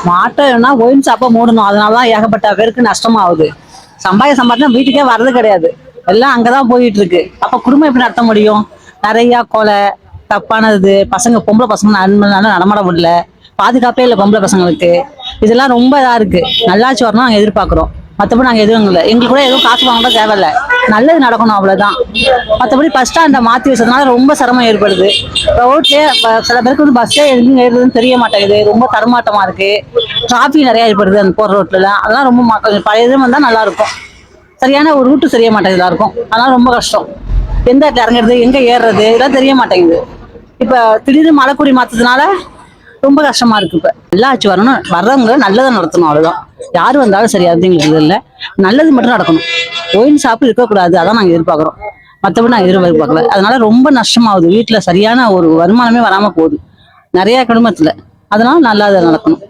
மாற்றம்னா wine ஷாப்பை மூடணும். அதனாலதான் ஏகப்பட்ட பேருக்கு நஷ்டமாகுது. சம்பாதிச்சா வீட்டுக்கே வர்றது கிடையாது. எல்லாம் அங்கதான் போயிட்டு இருக்கு. அப்ப குடும்பம் எப்படி நடத்த முடியும்? நிறைய கொலை, தப்பானது, பசங்க பொம்பளை பசங்க நடமாட முடியல, பாதுகாப்பே இல்லை பொம்பளை பசங்களுக்கு. இதெல்லாம் ரொம்ப இதா இருக்கு. நல்லாட்சி வரணும் நாங்க எதிர்பார்க்கிறோம். மற்றபடி நாங்க எதுவும் இல்லை. எங்களுக்கு கூட எதுவும் காசு வாங்க தேவையில்ல, நல்லது நடக்கணும் அவ்வளவுதான். மற்றபடி பஸ் ஸ்டாண்டை மாத்தி வச்சதுனால ரொம்ப சிரமம் ஏற்படுது. ரோட்லயே சில பேருக்கு வந்து பஸ்ஸே எதுவும் ஏறுறதுன்னு தெரிய மாட்டேங்குது. ரொம்ப தரமாட்டமா இருக்கு. டிராபிக் நிறைய ஏற்படுது அந்த போற ரோட்ல. அதெல்லாம் ரொம்ப கொஞ்சம் பழைய இது வந்தா நல்லா இருக்கும். சரியான ஒரு ரூட்டு தெரிய மாட்டேங்குதா இருக்கும். அதனால ரொம்ப கஷ்டம். எந்த இடத்துல இறங்குறது, எங்க ஏறுறது, இதெல்லாம் தெரிய மாட்டேங்குது. இப்ப திடீர்னு மழைக்குடி மாத்ததுனால ரொம்ப கஷ்டமா இருக்கு. இப்ப எல்லா ஆட்சி வரணும், வர்றவங்க நல்லதை நடத்தணும், அவ்வளவுதான். யாரு வந்தாலும் சரி, அப்படிங்கிறது இல்லை. நல்லது மட்டும் நடக்கணும். ஒயின் ஷாப்பு இருக்கக்கூடாது, அதான் நாங்க எதிர்பார்க்கிறோம். மற்றபடி நாங்க எதிர்பார்க்கல. அதனால ரொம்ப நஷ்டமாகுது. வீட்டுல சரியான ஒரு வருமானமே வராம போகுது நிறைய குடும்பத்துல. அதனால நல்லா நடக்கணும்.